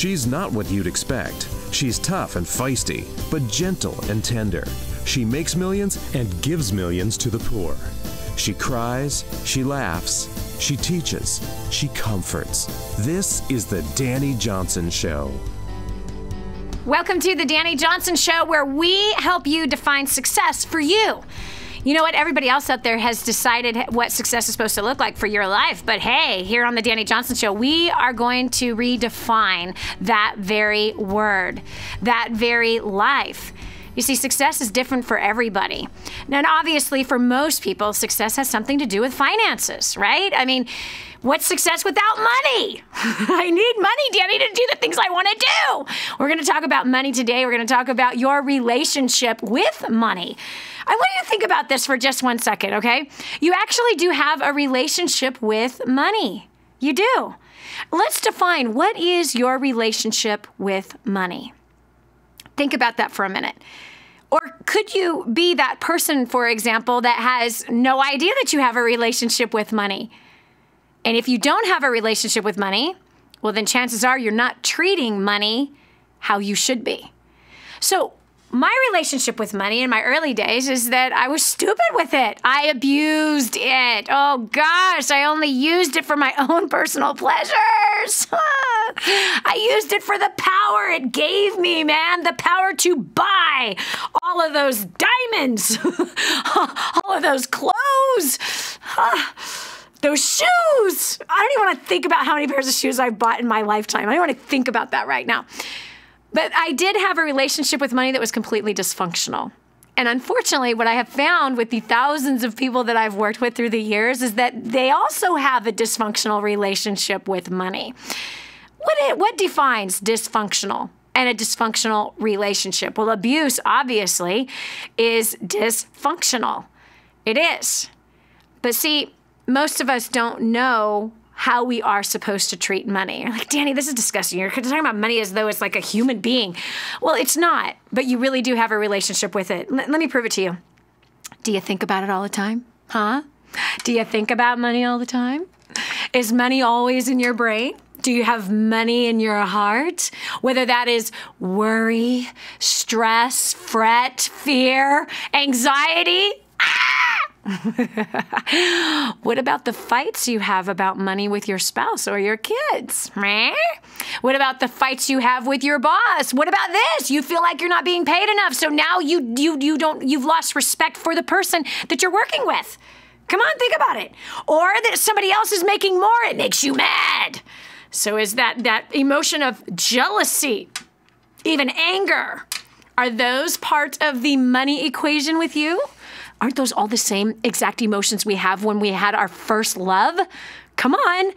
She's not what you'd expect. She's tough and feisty, but gentle and tender. She makes millions and gives millions to the poor. She cries, she laughs, she teaches, she comforts. This is the Dani Johnson Show. Welcome to the Dani Johnson Show, where we help you define success for you. You know what? Everybody else out there has decided what success is supposed to look like for your life. But hey, here on the Dani Johnson Show, we are going to redefine that very word, that very life. You see, success is different for everybody. And obviously, for most people, success has something to do with finances, right? I mean, what's success without money? I need money, Dani, to do the things I want to do. We're going to talk about money today. We're going to talk about your relationship with money. I want you to think about this for just 1 second, okay? You actually do have a relationship with money. You do. Let's define, what is your relationship with money? Think about that for a minute. Or could you be that person, for example, that has no idea that you have a relationship with money? And if you don't have a relationship with money, well, then chances are you're not treating money how you should be. So my relationship with money in my early days is that I was stupid with it. I abused it. Oh gosh, I only used it for my own personal pleasures. I used it for the power it gave me, man. The power to buy all of those diamonds, all of those clothes, those shoes. I don't even want to think about how many pairs of shoes I bought in my lifetime. I don't want to think about that right now. But I did have a relationship with money that was completely dysfunctional. And unfortunately, what I have found with the thousands of people that I've worked with through the years is that they also have a dysfunctional relationship with money. What defines dysfunctional and a dysfunctional relationship? Well, abuse, obviously, is dysfunctional. It is. But see, most of us don't know how we are supposed to treat money. You're like, Dani, this is disgusting. You're talking about money as though it's like a human being. Well, it's not, but you really do have a relationship with it. Let me prove it to you. Do you think about it all the time? Huh? Do you think about money all the time? Is money always in your brain? Do you have money in your heart? Whether that is worry, stress, fret, fear, anxiety. What about the fights you have about money with your spouse or your kids? What about the fights you have with your boss? What about this? You feel like you're not being paid enough, so now you've lost respect for the person that you're working with. Come on, think about it. Or that somebody else is making more, it makes you mad. So is that emotion of jealousy, even anger, are those part of the money equation with you? Aren't those all the same exact emotions we have when we had our first love? Come on,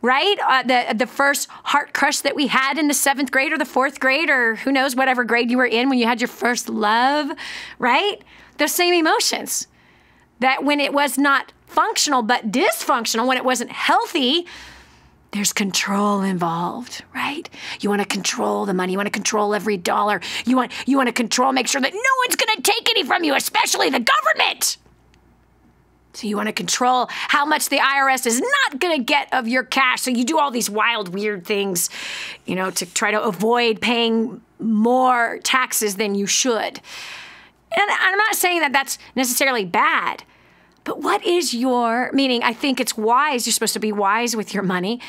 right? The first heart crush that we had in the 7th grade or the 4th grade, or who knows, whatever grade you were in when you had your first love, right? Those same emotions. That when it was not functional but dysfunctional, when it wasn't healthy, there's control involved, right? You want to control the money. You want to control every dollar. You want to control, make sure that no one's going to take any from you, especially the government. So you want to control how much the IRS is not going to get of your cash. So you do all these wild, weird things, you know, to try to avoid paying more taxes than you should. And I'm not saying that that's necessarily bad. But what is your, meaning I think it's wise, you're supposed to be wise with your money,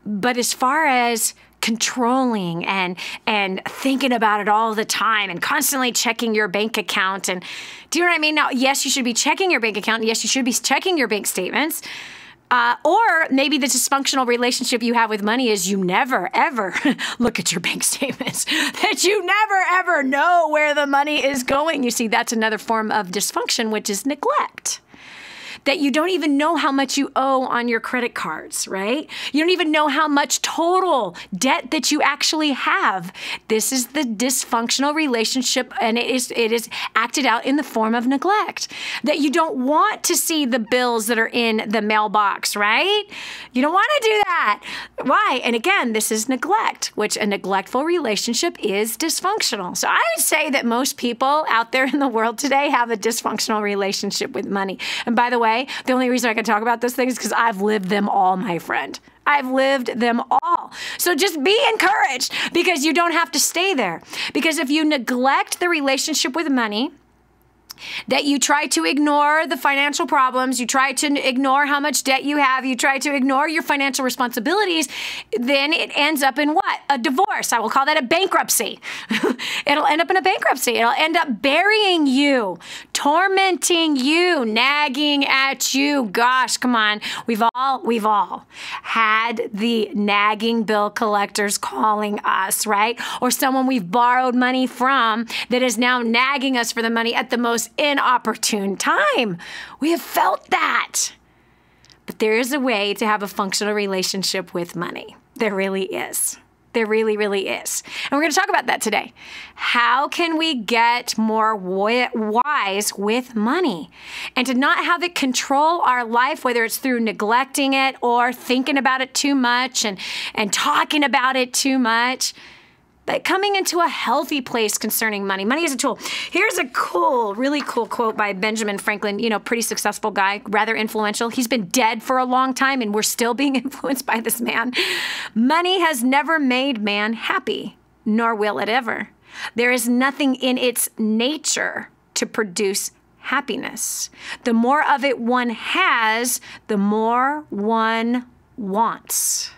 but as far as controlling and thinking about it all the time and constantly checking your bank account, and do you know what I mean? Now, yes, you should be checking your bank account, and yes, you should be checking your bank statements, or maybe the dysfunctional relationship you have with money is you never, ever look at your bank statements, that you never, ever know where the money is going. You see, that's another form of dysfunction, which is neglect. That you don't even know how much you owe on your credit cards, right? You don't even know how much total debt that you actually have. This is the dysfunctional relationship, and it is acted out in the form of neglect. That you don't want to see the bills that are in the mailbox, right? You don't want to do that. Why? And again, this is neglect, which a neglectful relationship is dysfunctional. So I would say that most people out there in the world today have a dysfunctional relationship with money. And by the way, way, the only reason I can talk about this thing is because I've lived them all, my friend. I've lived them all. So just be encouraged, because you don't have to stay there. Because if you neglect the relationship with money, that you try to ignore the financial problems, you try to ignore how much debt you have, you try to ignore your financial responsibilities, then it ends up in what? A divorce. I will call that a bankruptcy. It'll end up in a bankruptcy. It'll end up burying you, tormenting you, nagging at you. Gosh, come on. We've all had the nagging bill collectors calling us, right? Or someone we've borrowed money from that is now nagging us for the money at the most inopportune time. We have felt that. But there is a way to have a functional relationship with money. There really is. There really, really is. And we're going to talk about that today. How can we get more wise with money and to not have it control our life, whether it's through neglecting it or thinking about it too much and talking about it too much, but coming into a healthy place concerning money. Money is a tool. Here's a really cool quote by Benjamin Franklin, pretty successful guy, rather influential. He's been dead for a long time, and we're still being influenced by this man. Money has never made man happy, nor will it ever. There is nothing in its nature to produce happiness. The more of it one has, the more one wants.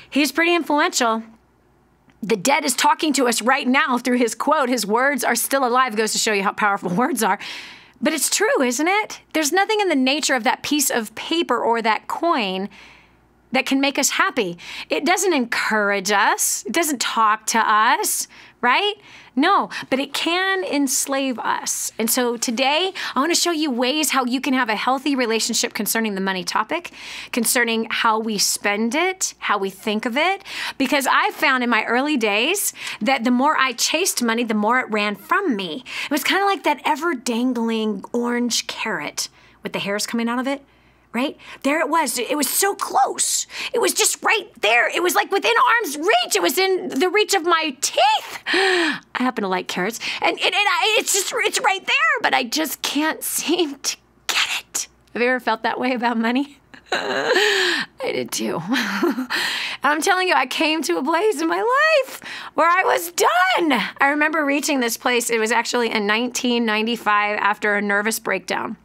He's pretty influential. The dead is talking to us right now through his quote. His words are still alive. It goes to show you how powerful words are. But it's true, isn't it? There's nothing in the nature of that piece of paper or that coin that can make us happy. It doesn't encourage us. It doesn't talk to us, right? No, but it can enslave us. And so today, I want to show you ways how you can have a healthy relationship concerning the money topic, concerning how we spend it, how we think of it. Because I found in my early days that the more I chased money, the more it ran from me. It was kind of like that ever-dangling orange carrot with the hairs coming out of it. Right? There it was. It was so close. It was just right there. It was like within arm's reach. It was in the reach of my teeth. I happen to like carrots. And it's right there, but I just can't seem to get it. Have you ever felt that way about money? I did too. I'm telling you, I came to a place in my life where I was done. I remember reaching this place. It was actually in 1995 after a nervous breakdown.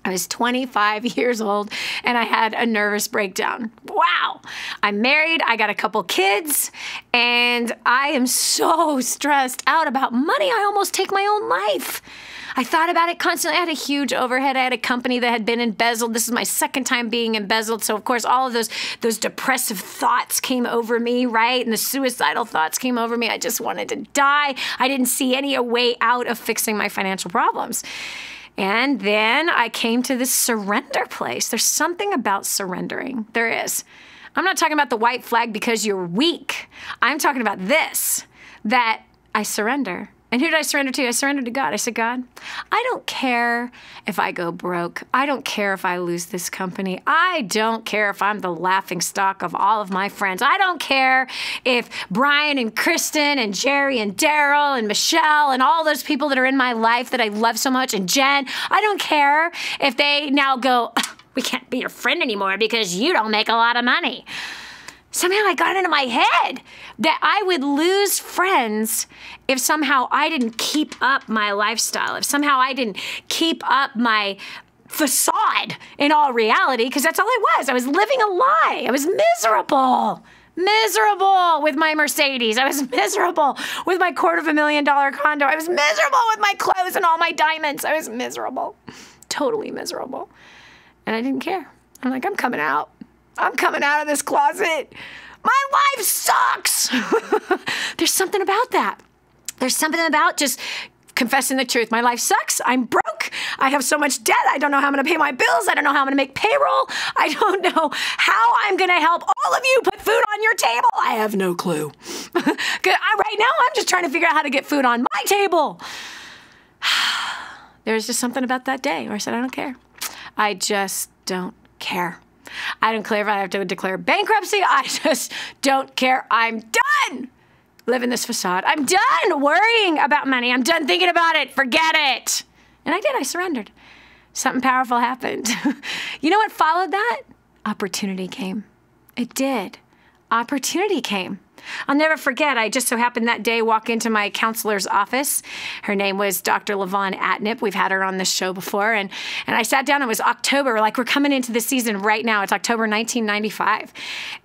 I was 25 years old and I had a nervous breakdown. Wow. I'm married. I got a couple kids and I am so stressed out about money. I almost take my own life. I thought about it constantly. I had a huge overhead. I had a company that had been embezzled. This is my second time being embezzled. So, of course, all of those depressive thoughts came over me, right? And the suicidal thoughts came over me. I just wanted to die. I didn't see any way out of fixing my financial problems. And then I came to this surrender place. There's something about surrendering. There is. I'm not talking about the white flag because you're weak. I'm talking about this, that I surrender. And who did I surrender to? I surrendered to God. I said, God, I don't care if I go broke. I don't care if I lose this company. I don't care if I'm the laughing stock of all of my friends. I don't care if Brian and Kristen and Jerry and Daryl and Michelle and all those people that are in my life that I love so much, and Jen, I don't care if they now go, we can't be your friend anymore because you don't make a lot of money. Somehow I got into my head that I would lose friends if somehow I didn't keep up my lifestyle, if somehow I didn't keep up my facade in all reality, because that's all I was. I was living a lie. I was miserable with my Mercedes. I was miserable with my $250,000 condo. I was miserable with my clothes and all my diamonds. I was miserable, totally miserable. And I didn't care. I'm like, I'm coming out. I'm coming out of this closet. My life sucks. There's something about that. There's something about just confessing the truth. My life sucks. I'm broke. I have so much debt. I don't know how I'm going to pay my bills. I don't know how I'm going to make payroll. I don't know how I'm going to help all of you put food on your table. I have no clue. Right now, I'm just trying to figure out how to get food on my table. There's just something about that day where I said, I don't care. I just don't care. I don't care if I have to declare bankruptcy. I just don't care. I'm done living this facade. I'm done worrying about money. I'm done thinking about it. Forget it. And I did. I surrendered. something powerful happened. You know what followed that? Opportunity came. It did. Opportunity came. I'll never forget, I just so happened that day walk into my counselor's office. Her name was Dr. LaVon Atnip. We've had her on this show before. And I sat down. It was October. Like, we're coming into the season right now. It's October 1995.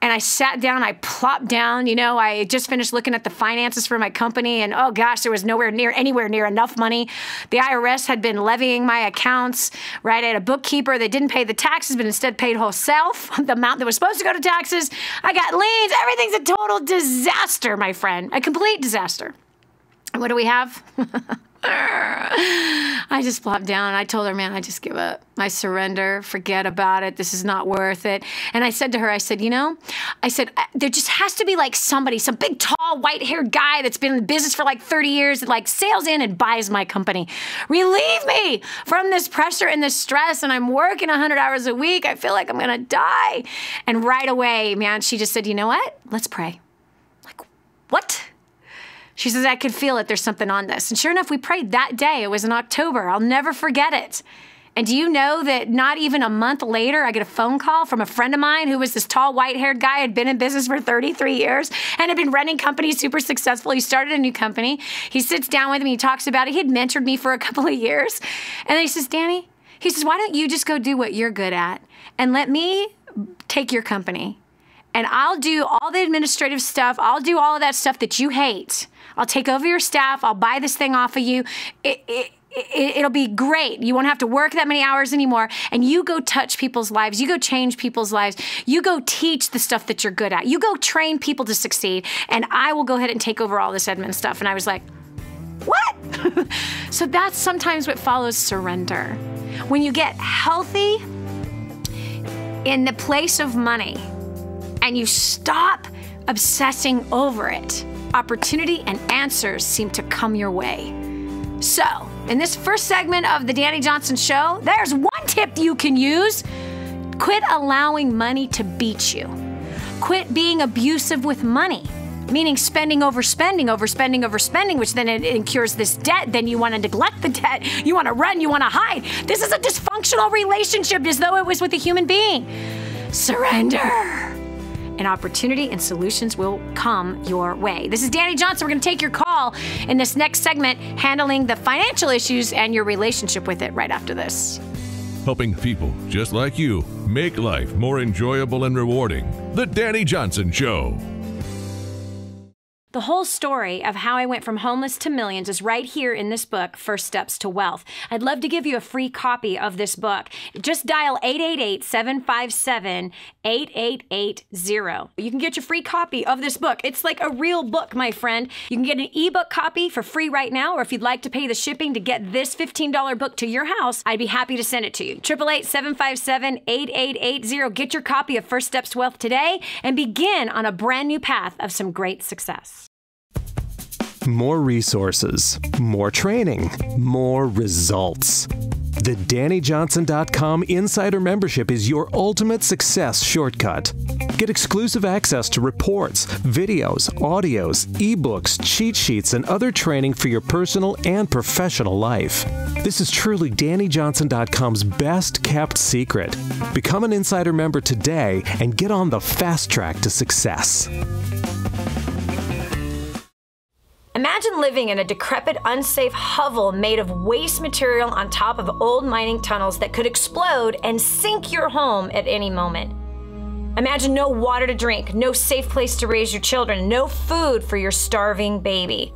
And I sat down. I plopped down. You know, I just finished looking at the finances for my company. And, oh, gosh, there was anywhere near enough money. The IRS had been levying my accounts, right? I had a bookkeeper. They didn't pay the taxes, but instead paid wholesale the amount that was supposed to go to taxes. I got liens. Everything's a total disaster, my friend. A complete disaster. And what do we have? I just plopped down. I told her, man, I just give up. I surrender. Forget about it. This is not worth it. And I said to her, I said, there just has to be like somebody, some big, tall, white-haired guy that's been in business for like 30 years that like sails in and buys my company. Relieve me from this pressure and this stress. And I'm working 100 hours a week. I feel like I'm going to die. And right away, man, she just said, you know what? Let's pray. What? She says, I could feel it. There's something on this. And sure enough, we prayed that day. It was in October. I'll never forget it. And do you know that not even a month later, I get a phone call from a friend of mine who was this tall, white-haired guy, had been in business for 33 years and had been running companies super successful. He started a new company. He sits down with me. He talks about it. He had mentored me for a couple of years. And then he says, Dani, he says, why don't you just go do what you're good at and let me take your company? And I'll do all the administrative stuff. I'll do all of that stuff that you hate. I'll take over your staff. I'll buy this thing off of you. It'll be great. You won't have to work that many hours anymore. And you go touch people's lives. You go change people's lives. You go teach the stuff that you're good at. You go train people to succeed. And I will go ahead and take over all this admin stuff. And I was like, what? So that's sometimes what follows surrender. When you get healthy in the place of money, and you stop obsessing over it, opportunity and answers seem to come your way. So, in this first segment of the Dani Johnson Show, there's one tip you can use. Quit allowing money to beat you. Quit being abusive with money, meaning spending, overspending, which then it incurs this debt. Then you want to neglect the debt. You want to run, you want to hide. This is a dysfunctional relationship as though it was with a human being. Surrender. And opportunity and solutions will come your way. This is Dani Johnson. We're going to take your call in this next segment, handling the financial issues and your relationship with it right after this. Helping people just like you make life more enjoyable and rewarding. The Dani Johnson Show. The whole story of how I went from homeless to millions is right here in this book, First Steps to Wealth. I'd love to give you a free copy of this book. Just dial 888-757-8880. You can get your free copy of this book. It's like a real book, my friend. You can get an ebook copy for free right now, or if you'd like to pay the shipping to get this $15 book to your house, I'd be happy to send it to you. 888-757-8880. Get your copy of First Steps to Wealth today and begin on a brand new path of some great success. More resources, more training, more results. The DaniJohnson.com Insider Membership is your ultimate success shortcut. Get exclusive access to reports, videos, audios, ebooks, cheat sheets, and other training for your personal and professional life. This is truly DaniJohnson.com's best kept secret. Become an Insider member today and get on the fast track to success. Imagine living in a decrepit, unsafe hovel made of waste material on top of old mining tunnels that could explode and sink your home at any moment. Imagine no water to drink, no safe place to raise your children, no food for your starving baby.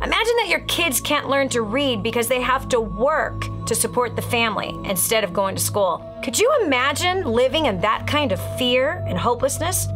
Imagine that your kids can't learn to read because they have to work to support the family instead of going to school. Could you imagine living in that kind of fear and hopelessness?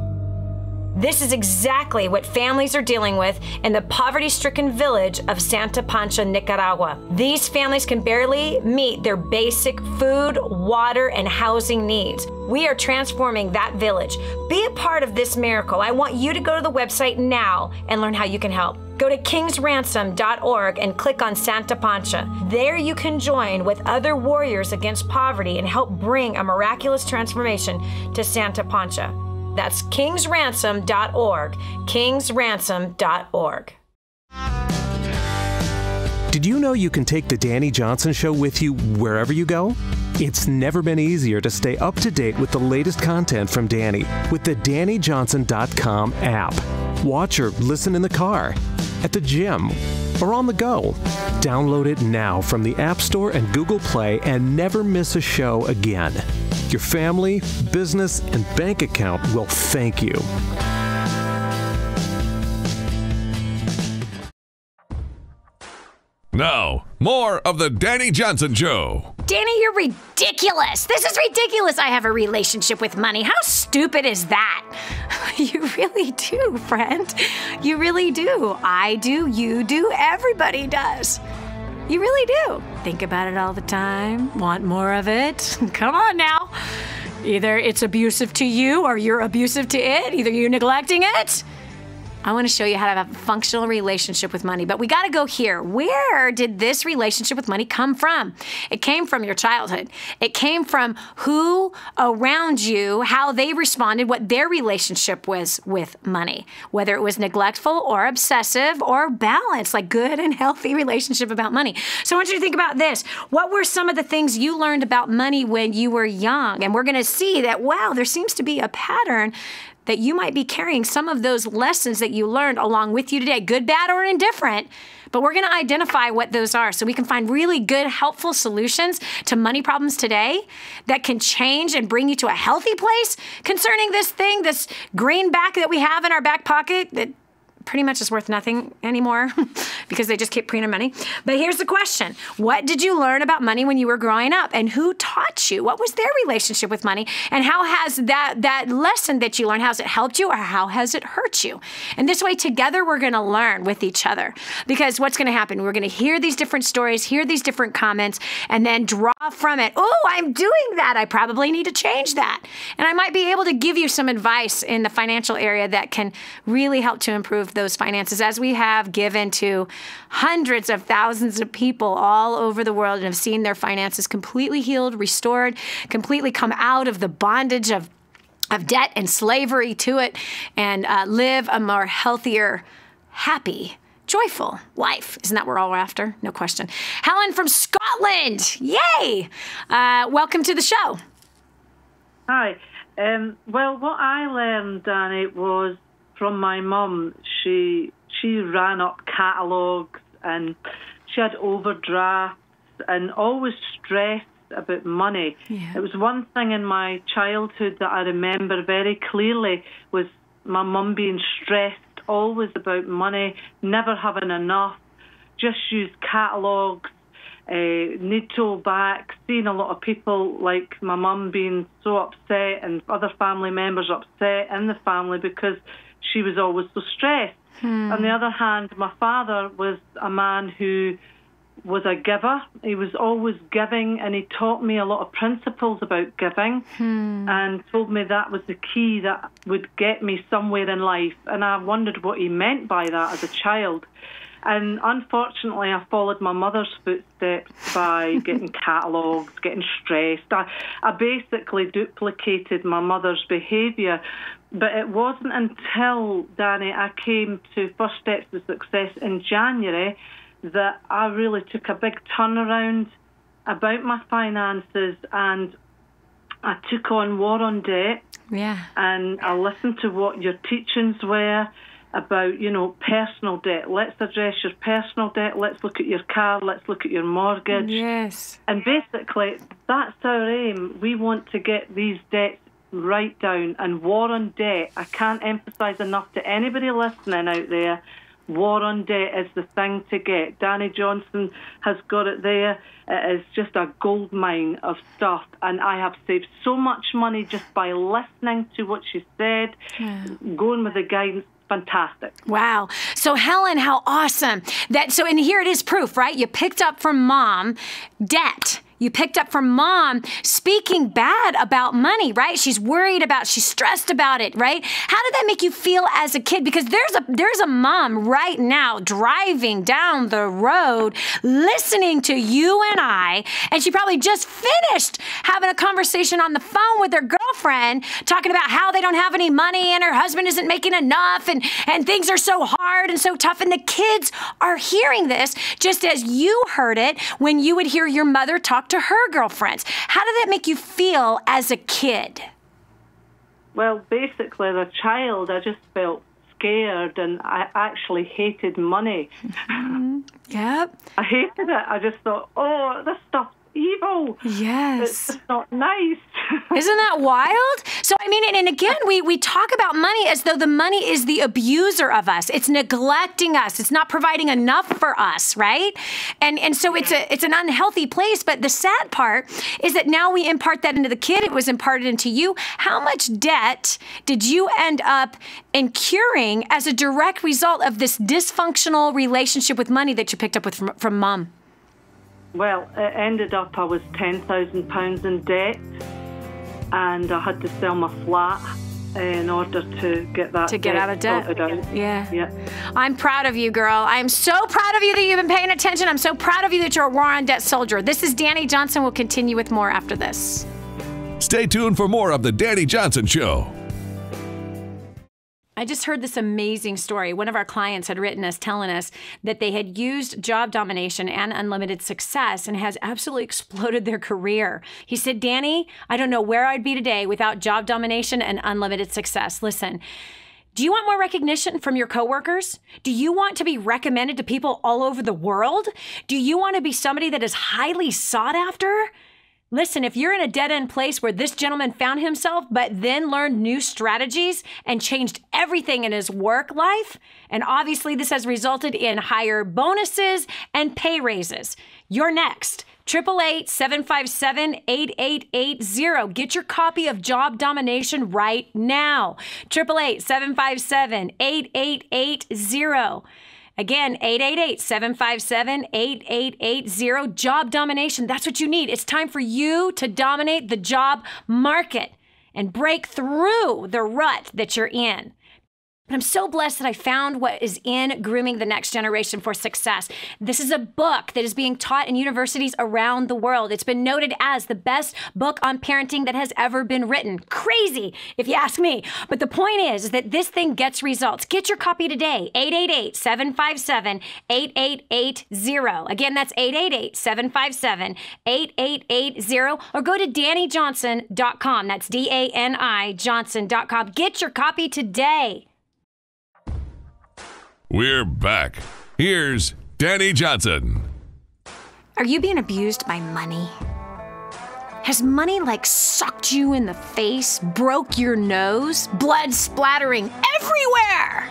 This is exactly what families are dealing with in the poverty-stricken village of Santa Pancha, Nicaragua. These families can barely meet their basic food, water, and housing needs. We are transforming that village. Be a part of this miracle. I want you to go to the website now and learn how you can help. Go to kingsransom.org and click on Santa Pancha. There you can join with other warriors against poverty and help bring a miraculous transformation to Santa Pancha. That's kingsransom.org, kingsransom.org. Did you know you can take the Dani Johnson Show with you wherever you go? It's never been easier to stay up to date with the latest content from Dani with the DaniJohnson.com app. Watch or listen in the car, at the gym, or on the go. Download it now from the App Store and Google Play and never miss a show again. Your family, business, and bank account will thank you. Now, more of the Dani Johnson Show. Dani, you're ridiculous. This is ridiculous. I have a relationship with money. How stupid is that? You really do, friend. You really do. I do, you do, everybody does. You really do. Think about it all the time. Want more of it? Come on now. Either it's abusive to you or you're abusive to it. Either you're neglecting it. I want to show you how to have a functional relationship with money, but we got to go here. Where did this relationship with money come from? It came from your childhood. It came from who around you, how they responded, what their relationship was with money, whether it was neglectful or obsessive or balanced, like good and healthy relationship about money. So I want you to think about this. What were some of the things you learned about money when you were young? And we're going to see that, wow, there seems to be a pattern that you might be carrying some of those lessons that you learned along with you today, good, bad, or indifferent. But we're going to identify what those are so we can find really good, helpful solutions to money problems today that can change and bring you to a healthy place concerning this thing, this greenback that we have in our back pocket that pretty much is worth nothing anymore because they just keep printing money. But here's the question. What did you learn about money when you were growing up? And who taught you? What was their relationship with money? And how has that lesson that you learned, how has it helped you or how has it hurt you? And this way, together, we're going to learn with each other. Because what's going to happen? We're going to hear these different stories, hear these different comments, and then draw from it. Oh, I'm doing that. I probably need to change that. And I might be able to give you some advice in the financial area that can really help to improve those finances, as we have given to hundreds of thousands of people all over the world and have seen their finances completely healed, restored, completely come out of the bondage of debt and slavery to it, and live a more healthier, happy, joyful life. Isn't that what we're all after? No question. Helen from Scotland. Yay! Welcome to the show. Hi. Well, what I learned, Dani, was from my mum. She ran up catalogues and she had overdrafts and always stressed about money. Yeah. It was one thing in my childhood that I remember very clearly was my mum being stressed always about money, never having enough, just use catalogues, need to go back, seeing a lot of people like my mum being so upset and other family members upset in the family because she was always so stressed. On the other hand, my father was a man who was a giver. He was always giving, and he taught me a lot of principles about giving and told me that was the key that would get me somewhere in life. And I wondered what he meant by that as a child. And unfortunately, I followed my mother's footsteps by getting catalogues, getting stressed. I basically duplicated my mother's behaviour. But it wasn't until, Dani, I came to First Steps to Success in January that I really took a big turnaround about my finances, and I took on War on Debt. Yeah. And I listened to what your teachings were about, personal debt. Let's address your personal debt. Let's look at your car. Let's look at your mortgage. Yes. And basically, that's our aim. We want to get these debts right down. And War on Debt, I can't emphasize enough to anybody listening out there, War on Debt is the thing to get. Dani Johnson has got it there. It is just a gold mine of stuff. And I have saved so much money just by listening to what she said, going with the guidance. Fantastic. Wow. So Helen, how awesome. And here it is proof, right? You picked up from mom debt. You picked up from mom speaking bad about money, right? She's stressed about it, right? How did that make you feel as a kid? Because there's a mom right now driving down the road, listening to you and I, and she probably just finished having a conversation on the phone with her girlfriend, talking about how they don't have any money and her husband isn't making enough and things are so hard and so tough. And the kids are hearing this just as you heard it when you would hear your mother talk talk to her girlfriends. How did that make you feel as a kid? Well, basically, as a child, I just felt scared, and I actually hated money. Yep. I hated it. I just thought, oh, this stuff's evil. Yes. It's just not nice. Isn't that wild? So, I mean, and again, we talk about money as though the money is the abuser of us. It's neglecting us. It's not providing enough for us, right? And so it's an unhealthy place. But the sad part is that now we impart that into the kid. It was imparted into you. How much debt did you end up incurring as a direct result of this dysfunctional relationship with money that you picked up with from mom? Well, it ended up I was £10,000 in debt, and I had to sell my flat in order to get that to get out of debt. Yeah. I'm proud of you, girl. I'm so proud of you that you've been paying attention. I'm so proud of you that you're a war on debt soldier. This is Dani Johnson. We'll continue with more after this. Stay tuned for more of the Dani Johnson Show. I just heard this amazing story. One of our clients had written us telling us that they had used job domination and unlimited success and has absolutely exploded their career. He said, Dani, I don't know where I'd be today without job domination and unlimited success. Listen, do you want more recognition from your coworkers? Do you want to be recommended to people all over the world? Do you want to be somebody that is highly sought after? Listen, if you're in a dead-end place where this gentleman found himself, but then learned new strategies and changed everything in his work life, and obviously this has resulted in higher bonuses and pay raises, you're next. 888-757-8880. Get your copy of Job Domination right now. 888-757-8880. Again, 888-757-8880. Job domination. That's what you need. It's time for you to dominate the job market and break through the rut that you're in. But I'm so blessed that I found what is in Grooming the Next Generation for Success. This is a book that is being taught in universities around the world. It's been noted as the best book on parenting that has ever been written. Crazy, if you ask me. But the point is that this thing gets results. Get your copy today, 888-757-8880. Again, that's 888-757-8880. Or go to DaniJohnson.com. That's DANI Johnson.com. Get your copy today. We're back. Here's Dani Johnson. Are you being abused by money? Has money sucked you in the face, broke your nose, blood splattering everywhere?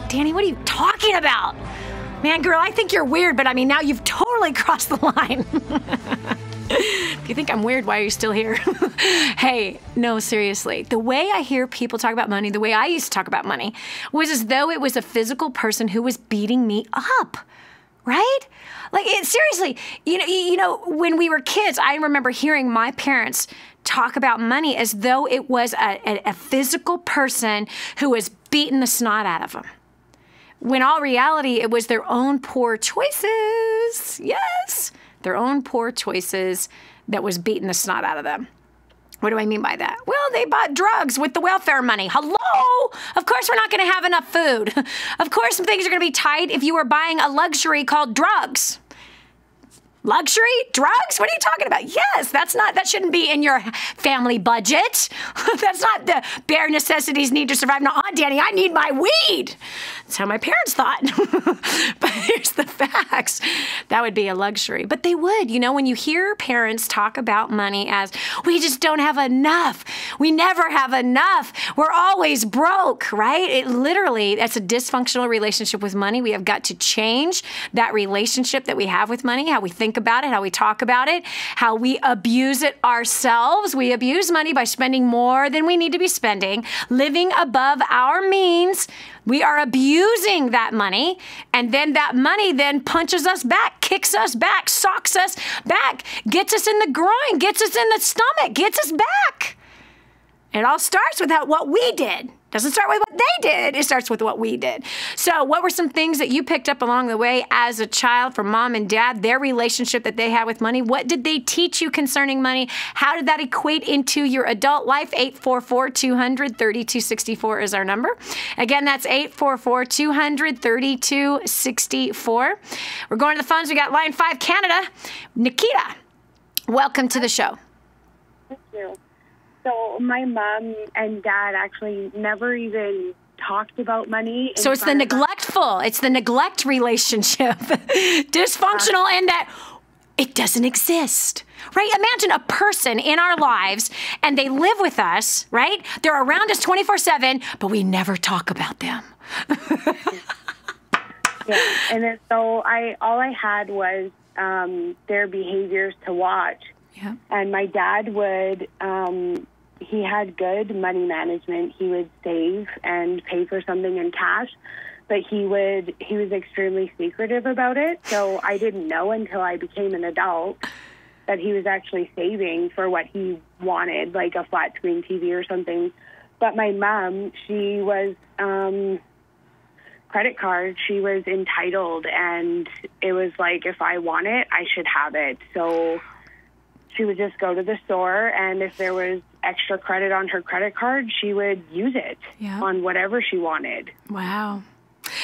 Dani, what are you talking about? Man, girl, I think you're weird, but I mean, now you've totally crossed the line. If you think I'm weird, why are you still here? Hey, no, seriously. The way I hear people talk about money, the way I used to talk about money, was as though it was a physical person who was beating me up, right? Seriously, you know, when we were kids, I remember hearing my parents talk about money as though it was a physical person who was beating the snot out of them. When all reality, it was their own poor choices. Yes. Their own poor choices that was beating the snot out of them. What do I mean by that? Well, they bought drugs with the welfare money. Hello? Of course we're not going to have enough food. Of course things are going to be tight if you were buying a luxury called drugs. Luxury? Drugs? What are you talking about? Yes, that shouldn't be in your family budget. That's not the bare necessities need to survive. No, Dani, I need my weed. That's how my parents thought. But here's the facts. That would be a luxury. But they would, when you hear parents talk about money as, we just don't have enough. We never have enough. We're always broke, right? That's a dysfunctional relationship with money. We have got to change that relationship that we have with money, how we think about it, how we talk about it, how we abuse it ourselves. We abuse money by spending more than we need to be spending, living above our means. We are abusing that money, and then that money then punches us back, kicks us back, socks us back, gets us in the groin, gets us in the stomach, gets us back. It all starts with what we did. Doesn't start with what they did. It starts with what we did. So what were some things that you picked up along the way as a child from mom and dad, their relationship that they had with money? What did they teach you concerning money? How did that equate into your adult life? 844-200-3264 is our number. Again, that's 844-200-3264. We're going to the phones. We got line 5, Canada. Nikita, welcome to the show. Thank you. So my mom and dad actually never even talked about money. So it's the neglectful. It's the neglect relationship. Dysfunctional in that it doesn't exist, right? Imagine a person in our lives and they live with us, right? They're around us 24/7, but we never talk about them. Yeah, and then, so all I had was their behaviors to watch. Yeah. And my dad would, he had good money management. He would save and pay for something in cash, but he was extremely secretive about it. So I didn't know until I became an adult that he was actually saving for what he wanted, like a flat screen TV or something. But my mom, she was credit card. She was entitled, and it was like, if I want it, I should have it. So she would just go to the store, and if there was extra credit on her credit card, she would use it on whatever she wanted. Wow.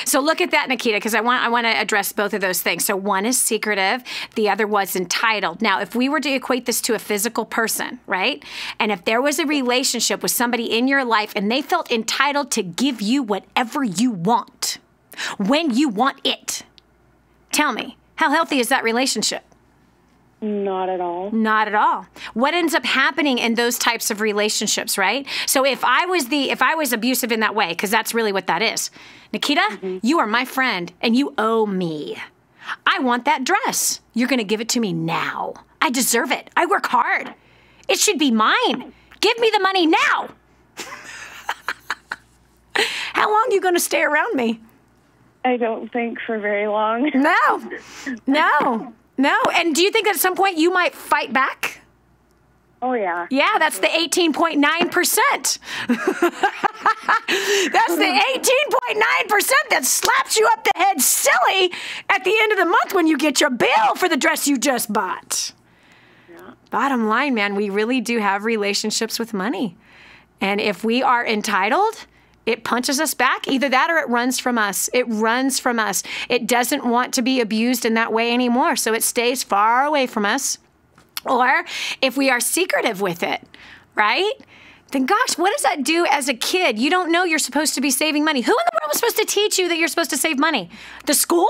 So look at that, Nikita, because I want to address both of those things. So one is secretive, the other was entitled. Now, if we were to equate this to a physical person, right? And if there was a relationship with somebody in your life and they felt entitled to give you whatever you want, when you want it, tell me, how healthy is that relationship? Not at all. Not at all. What ends up happening in those types of relationships, right? So if I was abusive in that way, because that's really what that is, Nikita, you are my friend and you owe me. I want that dress. You're going to give it to me now. I deserve it. I work hard. It should be mine. Give me the money now. How long are you going to stay around me? I don't think for very long. No. And do you think that at some point you might fight back? Oh, yeah. Yeah, that's the 18.9%. That's the 18.9% that slaps you up the head silly at the end of the month when you get your bill for the dress you just bought. Yeah. Bottom line, man, we really do have relationships with money. And if we are entitled, it punches us back. Either that or it runs from us. It runs from us. It doesn't want to be abused in that way anymore, so it stays far away from us. Or if we are secretive with it, right? Then gosh, what does that do as a kid? You don't know you're supposed to be saving money. Who in the world was supposed to teach you that you're supposed to save money? The school?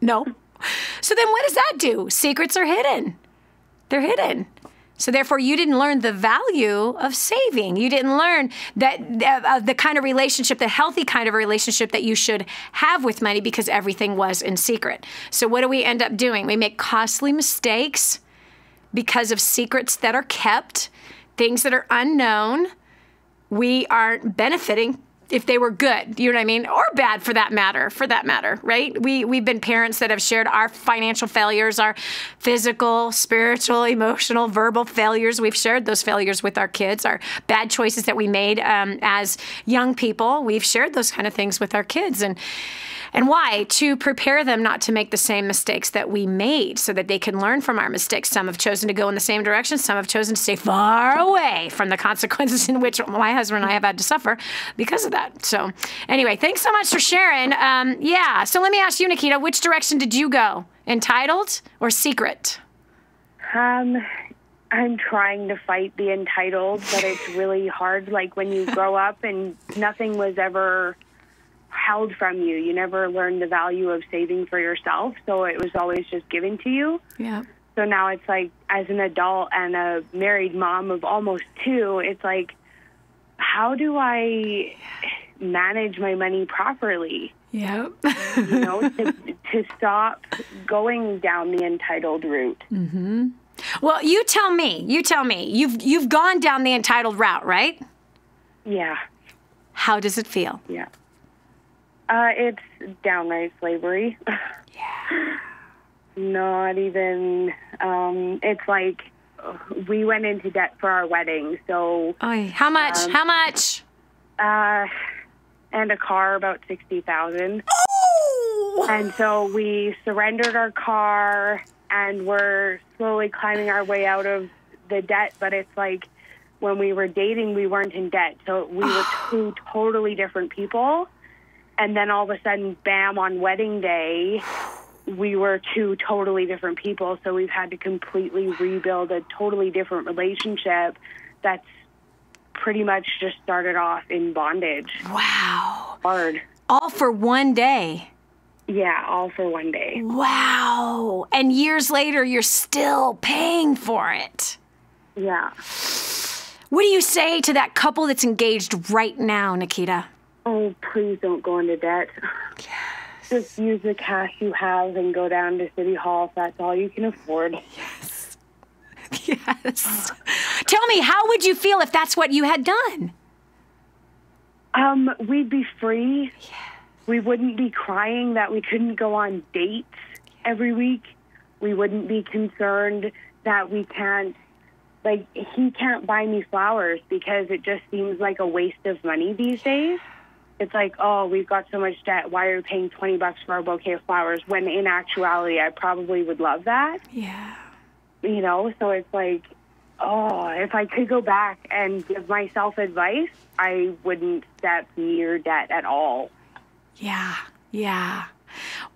No. So then what does that do? Secrets are hidden. They're hidden. So therefore, you didn't learn the value of saving. You didn't learn that the kind of relationship, the healthy kind of relationship that you should have with money because everything was in secret. So what do we end up doing? We make costly mistakes because of secrets that are kept, things that are unknown. We aren't benefiting if they were good, you know what I mean? Or bad for that matter, right? We've been parents that have shared our financial failures, our physical, spiritual, emotional, verbal failures. We've shared those failures with our kids, our bad choices that we made as young people. We've shared those kind of things with our kids. And why? To prepare them not to make the same mistakes that we made so that they can learn from our mistakes. Some have chosen to go in the same direction. Some have chosen to stay far away from the consequences in which my husband and I have had to suffer because of that. So anyway, thanks so much for sharing. So let me ask you, Nikita, which direction did you go? Entitled or secret? I'm trying to fight the entitled, but it's really hard. Like when you grow up and nothing was ever held from you. You never learned the value of saving for yourself, so it was always just given to you. Yeah. So now it's like, as an adult and a married mom of almost 2, it's like, how do I manage my money properly? Yeah. To stop going down the entitled route. Mm-hmm. Well, you tell me. You've gone down the entitled route, right? Yeah. How does it feel? Yeah. It's downright slavery. Yeah. Not even, it's like we went into debt for our wedding. So how much? How much? And a car, about $60,000. Oh! And so we surrendered our car, and we're slowly climbing our way out of the debt. But it's like when we were dating, we weren't in debt. So we were two totally different people. And then all of a sudden, bam, on wedding day, we were two totally different people. So we've had to completely rebuild a totally different relationship that's pretty much just started off in bondage. Wow. Hard. All for one day. Yeah, all for one day. Wow. And years later, you're still paying for it. Yeah. What do you say to that couple that's engaged right now, Nikita? Oh, please don't go into debt. Yes. Just use the cash you have and go down to City Hall if that's all you can afford. Yes. Yes. Tell me, how would you feel if that's what you had done? We'd be free. Yes. We wouldn't be crying that we couldn't go on dates every week. We wouldn't be concerned that we can't, like, he can't buy me flowers because it just seems like a waste of money these days. It's like, oh, we've got so much debt. Why are we paying $20 for a bouquet of flowers? When in actuality, I probably would love that. Yeah. You know, so it's like, oh, if I could go back and give myself advice, I wouldn't step near debt at all. Yeah, yeah.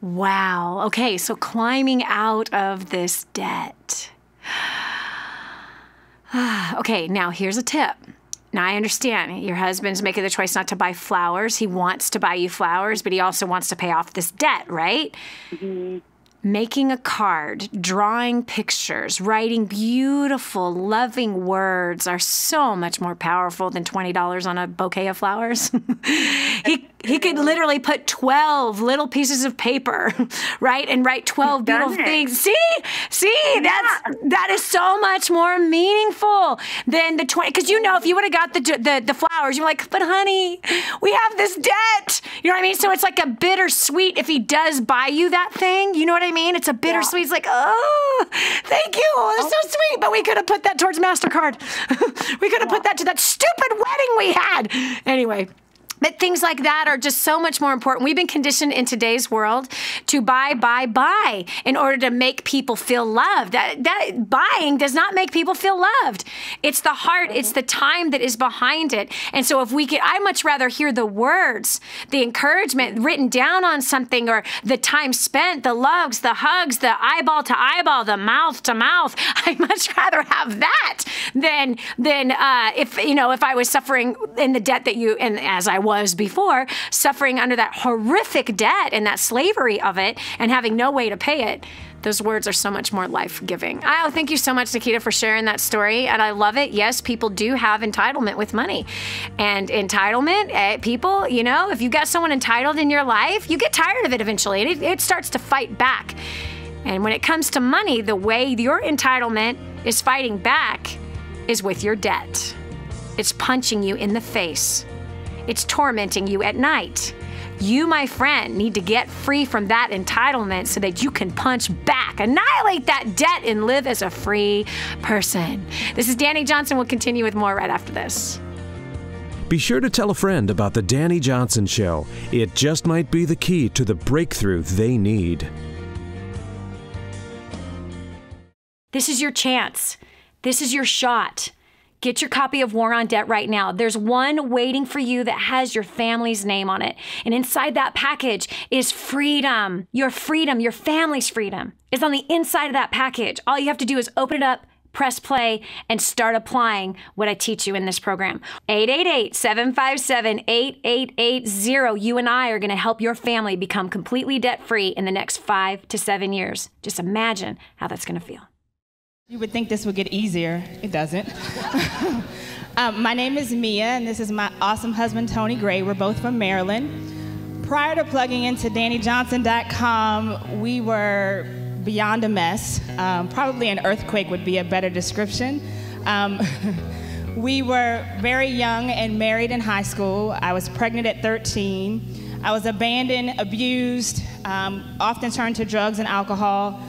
Wow. Okay, so climbing out of this debt. Okay, now here's a tip. Now, I understand your husband's making the choice not to buy flowers. He wants to buy you flowers, but he also wants to pay off this debt, right? Mm-hmm. Making a card, drawing pictures, writing beautiful, loving words are so much more powerful than $20 on a bouquet of flowers. He could literally put 12 little pieces of paper, right, and write 12 beautiful things. See, that is so much more meaningful than the 20. Because you know, if you would have got the flowers, you're like, but honey, we have this debt. You know what I mean? So it's like a bittersweet if he does buy you that thing. You know what I mean? It's a bittersweet. It's like, oh, thank you. That's so sweet. But we could have put that towards MasterCard. We could have put that to that stupid wedding we had. Anyway. But things like that are just so much more important. We've been conditioned in today's world to buy in order to make people feel loved. That buying does not make people feel loved. It's the heart, it's the time that is behind it. And so if we could, I'd much rather hear the words, the encouragement written down on something, or the time spent, the loves, the hugs, the eyeball to eyeball, the mouth to mouth. I'd much rather have that than if I was suffering in the debt that you, and as I was before, suffering under that horrific debt and that slavery of it and having no way to pay it. Those words are so much more life-giving. Oh, thank you so much, Nikita, for sharing that story. And I love it. Yes, people do have entitlement with money. And entitlement, people, you know, if you got someone entitled in your life, you get tired of it eventually. And it starts to fight back. And when it comes to money, the way your entitlement is fighting back is with your debt. It's punching you in the face. It's tormenting you at night. You, my friend, need to get free from that entitlement so that you can punch back, annihilate that debt, and live as a free person. This is Dani Johnson. We'll continue with more right after this. Be sure to tell a friend about the Dani Johnson Show. It just might be the key to the breakthrough they need. This is your chance. This is your shot. Get your copy of War on Debt right now. There's one waiting for you that has your family's name on it. And inside that package is freedom. Your family's freedom is on the inside of that package. All you have to do is open it up, press play, and start applying what I teach you in this program. 888-757-8880. You and I are going to help your family become completely debt-free in the next 5 to 7 years. Just imagine how that's going to feel. You would think this would get easier. It doesn't. My name is Mia, and this is my awesome husband, Tony Gray. We're both from Maryland. Prior to plugging into DaniJohnson.com, we were beyond a mess. Probably an earthquake would be a better description. We were very young and married in high school. I was pregnant at 13. I was abandoned, abused, often turned to drugs and alcohol.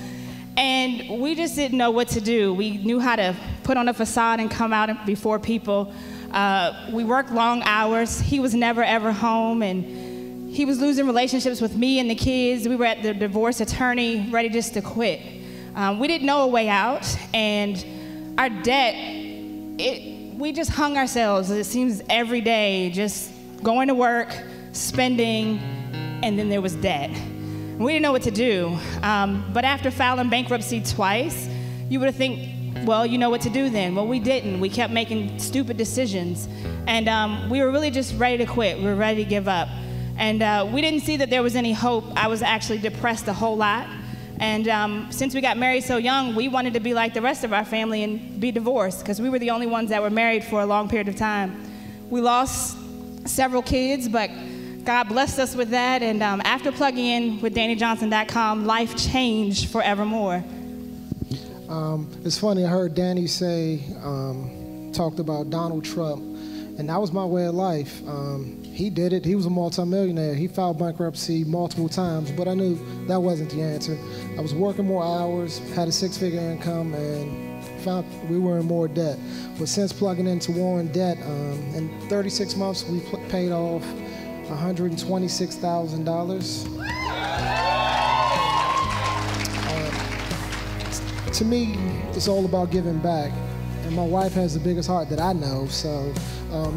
And we just didn't know what to do. We knew how to put on a facade and come out before people. We worked long hours. He was never, ever home, and he was losing relationships with me and the kids. We were at the divorce attorney, ready just to quit. We didn't know a way out, and our debt, we just hung ourselves, it seems, every day, just going to work, spending, and then there was debt. We didn't know what to do. But after filing bankruptcy twice, you would think, well, you know what to do then. Well, we didn't. We kept making stupid decisions. And we were really just ready to quit. We were ready to give up. And we didn't see that there was any hope. I was actually depressed a whole lot. And since we got married so young, we wanted to be like the rest of our family and be divorced, because we were the only ones that were married for a long period of time. We lost several kids, but God blessed us with that. And after plugging in with DaniJohnson.com, life changed forevermore. It's funny, I heard Dani say, talked about Donald Trump, and that was my way of life. He did it. He was a multi-millionaire. He filed bankruptcy multiple times, but I knew that wasn't the answer. I was working more hours, had a six-figure income, and found we were in more debt. But since plugging into War in Debt, in 36 months, we paid off $126,000. To me, it's all about giving back. And my wife has the biggest heart that I know, so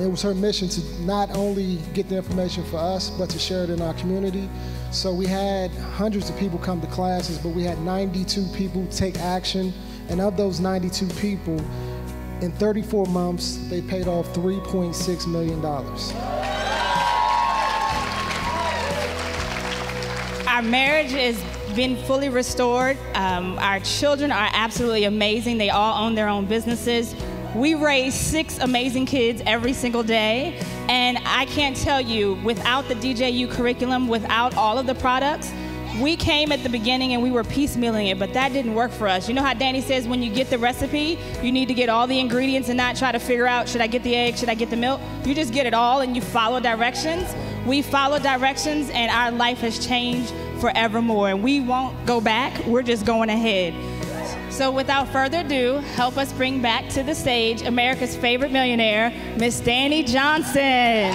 it was her mission to not only get the information for us, but to share it in our community. So we had hundreds of people come to classes, but we had 92 people take action. And of those 92 people, in 34 months, they paid off $3.6 million. Our marriage has been fully restored. Our children are absolutely amazing. They all own their own businesses. We raise 6 amazing kids every single day. And I can't tell you, without the DJU curriculum, without all of the products, we came at the beginning and we were piecemealing it, but that didn't work for us. You know how Dani says when you get the recipe, you need to get all the ingredients and not try to figure out, should I get the egg, should I get the milk? You just get it all and you follow directions. We follow directions and our life has changed forevermore. And we won't go back, we're just going ahead. So without further ado, help us bring back to the stage America's favorite millionaire, Miss Dani Johnson.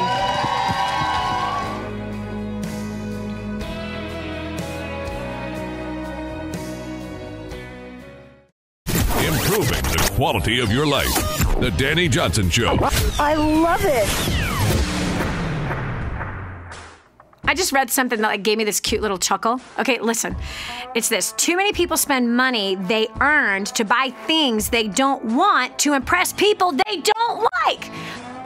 Improving the quality of your life. The Dani Johnson Show. I love it. I just read something that gave me this cute little chuckle. Okay, listen. It's this. Too many people spend money they earned to buy things they don't want to impress people they don't like.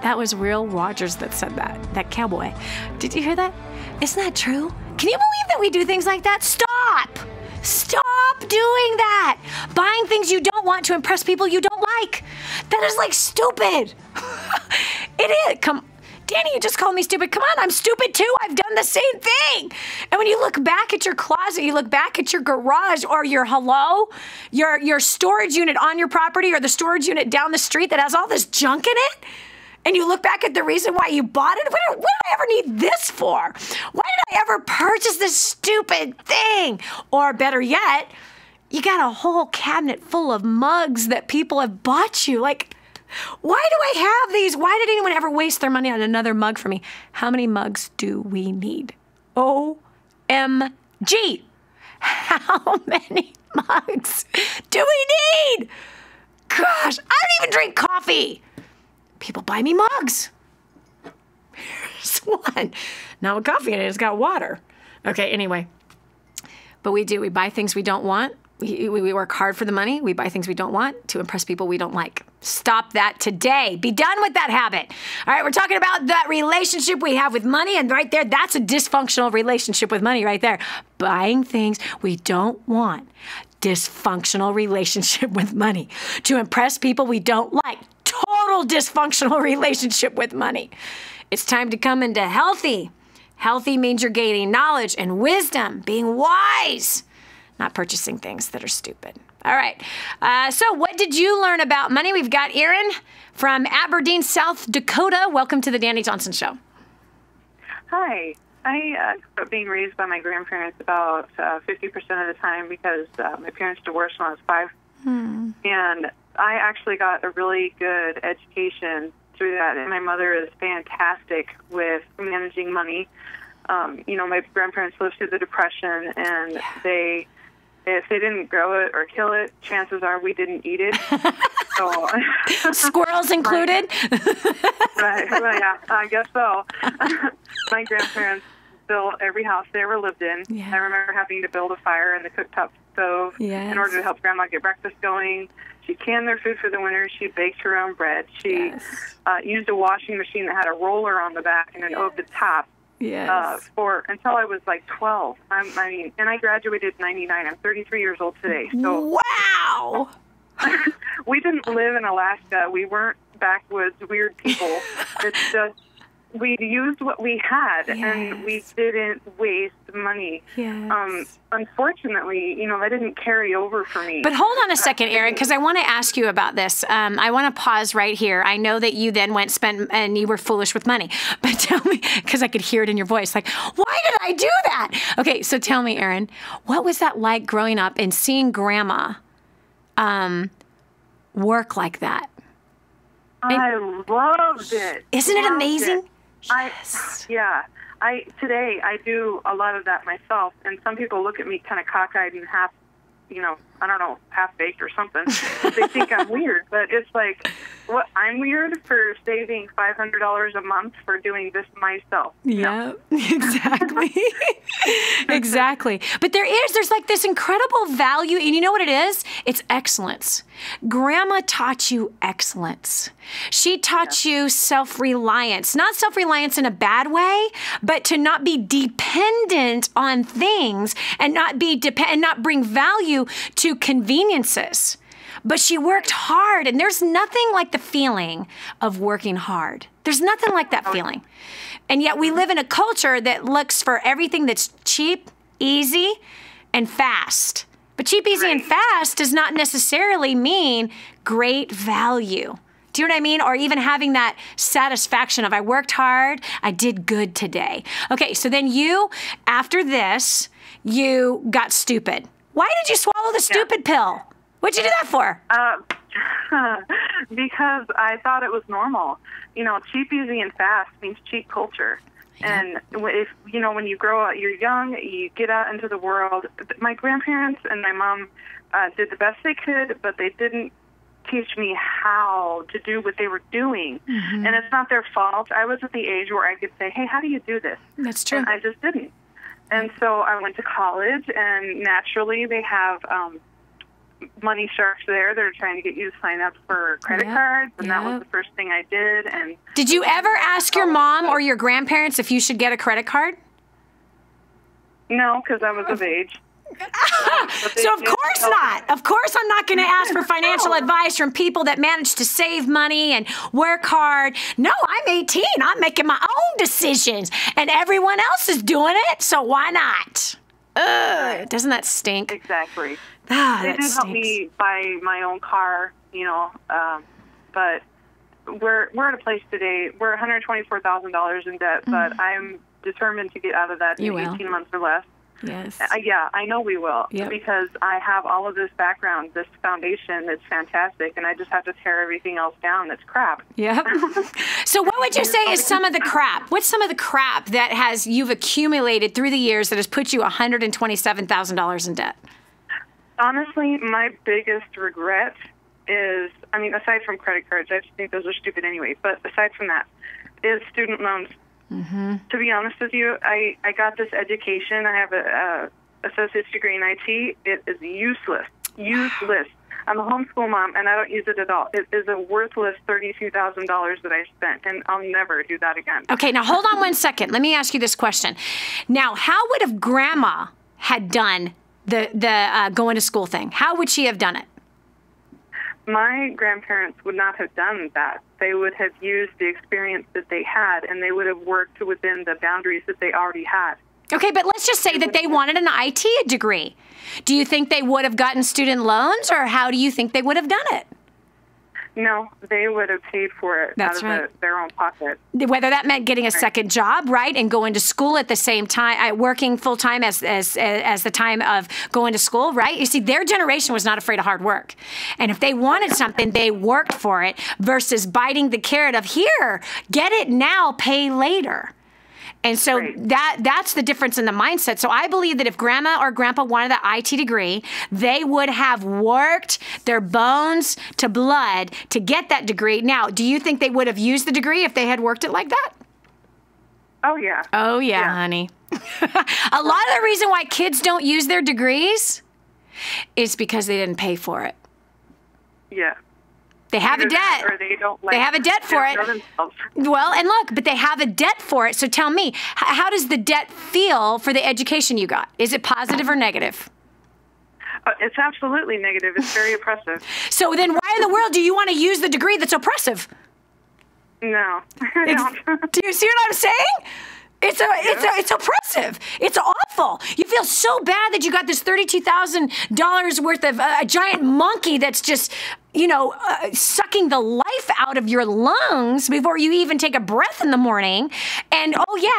That was Will Rogers that said that cowboy. Did you hear that? Isn't that true? Can you believe that we do things like that? Stop! Stop doing that! Buying things you don't want to impress people you don't like. That is stupid. It is. Dani, you just called me stupid. Come on, I'm stupid too. I've done the same thing. And when you look back at your closet, you look back at your garage or your storage unit on your property or the storage unit down the street that has all this junk in it, and you look back at the reason why you bought it. What did I ever need this for? Why did I ever purchase this stupid thing? Or better yet, you got a whole cabinet full of mugs that people have bought you. Why do I have these? Why did anyone ever waste their money on another mug for me? How many mugs do we need? OMG. How many mugs do we need? Gosh, I don't even drink coffee. People buy me mugs. Here's one. Not with coffee in it. It's got water. Okay, anyway. But we do. We buy things we don't want. We work hard for the money. We buy things we don't want to impress people we don't like. Stop that today. Be done with that habit. All right, we're talking about that relationship we have with money, and right there, that's a dysfunctional relationship with money right there. Buying things we don't want. Dysfunctional relationship with money. To impress people we don't like. Total dysfunctional relationship with money. It's time to come into healthy. Healthy means you're gaining knowledge and wisdom, being wise. Not purchasing things that are stupid. All right. So what did you learn about money? We've got Earon from Aberdeen, South Dakota. Welcome to the Dani Johnson Show. Hi. I grew up being raised by my grandparents about 50% of the time because my parents divorced when I was 5. And I actually got a really good education through that. And my mother is fantastic with managing money. My grandparents lived through the Depression, and if they didn't grow it or kill it, chances are we didn't eat it. So, squirrels included? Right, well, yeah, I guess so. My grandparents built every house they ever lived in. I remember having to build a fire in the cooktop stove in order to help Grandma get breakfast going. She canned their food for the winter. She baked her own bread. She used a washing machine that had a roller on the back and an O at the top. Until I was like 12. And I graduated in 99. I'm 33 years old today. So wow. We didn't live in Alaska. We weren't backwoods, weird people. It's just we used what we had, and we didn't waste money. Unfortunately, that didn't carry over for me. But hold on a second, Earon, because I want to ask you about this. I want to pause right here. I know that you then and you were foolish with money. But tell me, because I could hear it in your voice, like, why did I do that? Okay, so tell me, Earon, what was that like growing up and seeing Grandma work like that? I loved it. Isn't it amazing? Today I do a lot of that myself, and some people look at me kind of cockeyed and half, half-baked or something. They think I'm weird, but it's like, what, I'm weird for saving $500 a month for doing this myself. Yeah, exactly. Exactly. But there's like this incredible value, and you know what it is? It's excellence. Grandma taught you excellence. She taught you self-reliance. Not self-reliance in a bad way, but to not be dependent on things and not bring value to conveniences. But she worked hard, and there's nothing like the feeling of working hard. There's nothing like that feeling. And yet we live in a culture that looks for everything that's cheap, easy, and fast. But cheap, easy, and fast does not necessarily mean great value. Do you know what I mean? Or even having that satisfaction of, I worked hard, I did good today. Okay, so then after this, you got stupid. Why did you swallow the stupid pill? What'd you do that for? Because I thought it was normal. Cheap, easy, and fast means cheap culture. And if when you grow up, you're young, you get out into the world. My grandparents and my mom did the best they could, but they didn't teach me how to do what they were doing. And it's not their fault. I was at the age where I could say, hey, how do you do this? That's true. And I just didn't. And so I went to college, and naturally they have money sharks there that are trying to get you to sign up for credit cards, and that was the first thing I did. And did you ever ask your mom or your grandparents if you should get a credit card? No, because I was of age. So of course not. Of course I'm not going to ask for financial advice from people that manage to save money and work hard. No, I'm 18. I'm making my own decisions, and everyone else is doing it, so why not? Doesn't that stink? Exactly. They did help me buy my own car, but we're at a place today. We're $124,000 in debt, but I'm determined to get out of that in 18 months or less. Yes. I know we will, because I have all of this background, this foundation that's fantastic, and I just have to tear everything else down that's crap. Yep. So what would you say is some of the crap? What's some of the crap that you've accumulated through the years that has put you $127,000 in debt? Honestly, my biggest regret is, aside from credit cards, I just think those are stupid anyway, but aside from that, is student loans. To be honest with you, I got this education. I have a associate's degree in IT. It is useless. I'm a homeschool mom, and I don't use it at all. It is a worthless $32,000 that I spent, and I'll never do that again. Okay, now hold on one second. Let me ask you this question. Now, how would have Grandma had done the going to school thing? How would she have done it? My grandparents would not have done that. They would have used the experience that they had, and they would have worked within the boundaries that they already had. Okay, but let's just say that they wanted an IT degree. Do you think they would have gotten student loans, or how do you think they would have done it? No, they would have paid for it That's out of their own pocket. Whether that meant getting a second job, right, and going to school at the same time, working full time as the time of going to school, right? You see, their generation was not afraid of hard work, and if they wanted something, they worked for it versus biting the carrot of here, get it now, pay later. And so that's the difference in the mindset. So I believe that if grandma or grandpa wanted the IT degree, they would have worked their bones to blood to get that degree. Now, do you think they would have used the degree if they had worked it like that? Oh, yeah. Oh, yeah, honey. A lot of the reason why kids don't use their degrees is because they didn't pay for it. Yeah. They have a debt. Or they have a debt for it. Well, and look, but they have a debt for it. So tell me, how does the debt feel for the education you got? Is it positive or negative? It's absolutely negative. It's very oppressive. So then why in the world do you want to use the degree that's oppressive? No. I don't. Do you see what I'm saying? It's oppressive. It's awful. You feel so bad that you got this $32,000 worth of a giant monkey that's just, sucking the life out of your lungs before you even take a breath in the morning. And,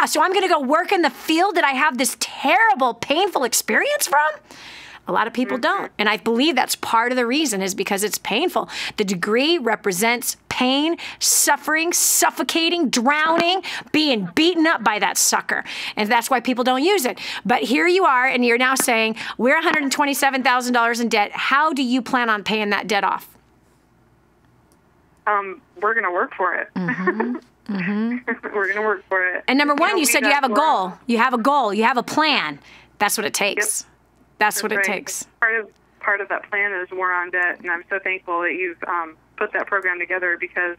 so I'm going to go work in the field that I have this terrible, painful experience from? A lot of people don't. And I believe that's part of the reason is because it's painful. The degree represents pain, suffering, suffocating, drowning, being beaten up by that sucker. And that's why people don't use it. But here you are, and you're now saying, we're $127,000 in debt. How do you plan on paying that debt off? We're going to work for it. Mm-hmm. Mm-hmm. We're going to work for it. And number one, you said you have a goal. You have a goal. You have a plan. That's what it takes. Yep. That's what it takes. Part of that plan is War on Debt, and I'm so thankful that you've put that program together because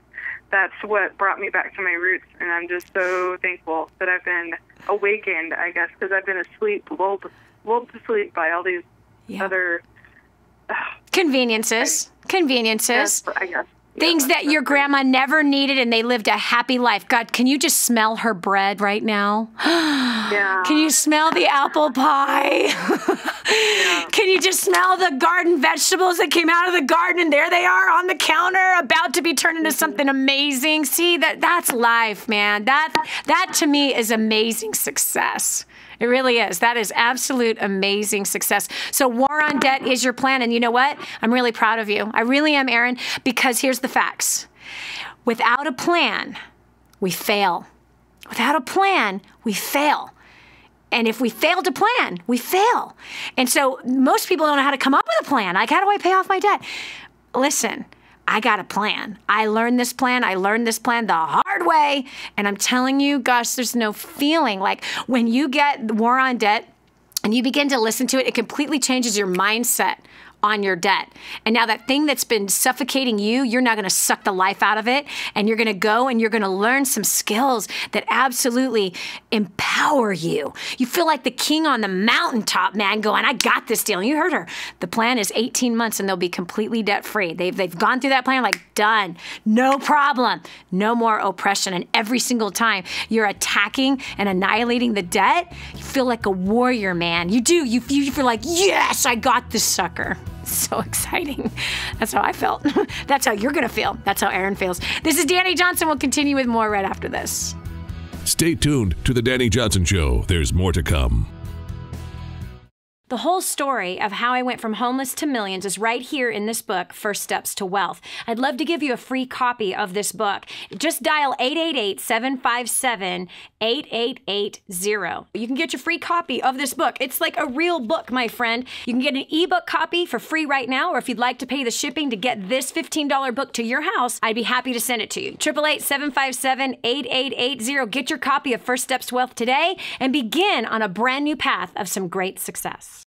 that's what brought me back to my roots, and I'm just so thankful that I've been awakened, I guess, because I've been asleep, lulled to sleep by all these other conveniences. Yes, I guess. Things that your grandma never needed, and they lived a happy life. God, can you just smell her bread right now? Yeah. Can you smell the apple pie? Can you just smell the garden vegetables that came out of the garden, and there they are on the counter, about to be turned into something amazing? See, that's life, man. That to me is amazing success. It really is. That is absolute amazing success. So War on Debt is your plan. And you know what? I'm really proud of you. I really am, Earon, because here's the facts. Without a plan, we fail. Without a plan, we fail. And if we fail to plan, we fail. And so most people don't know how to come up with a plan. Like, how do I pay off my debt? Listen. I got a plan. I learned this plan the hard way. And I'm telling you, gosh, there's no feeling. Like when you get War on Debt and you begin to listen to it, it completely changes your mindset on your debt. And now that thing that's been suffocating you, you're now going to suck the life out of it. And you're going to go and you're going to learn some skills that absolutely empower you. You feel like the king on the mountaintop, man, going, I got this deal. And you heard her. The plan is 18 months and they'll be completely debt free. They've gone through that plan like, done. No problem. No more oppression. And every single time you're attacking and annihilating the debt, you feel like a warrior, man. You do. You feel like, yes, I got this sucker. So exciting. That's how I felt. That's how you're going to feel. That's how Earon feels. This is Dani Johnson. We'll continue with more right after this. Stay tuned to The Dani Johnson Show. There's more to come. The whole story of how I went from homeless to millions is right here in this book, First Steps to Wealth. I'd love to give you a free copy of this book. Just dial 888-757-8880. You can get your free copy of this book. It's like a real book, my friend. You can get an ebook copy for free right now, or if you'd like to pay the shipping to get this $15 book to your house, I'd be happy to send it to you. 888-757-8880. Get your copy of First Steps to Wealth today and begin on a brand new path of some great success.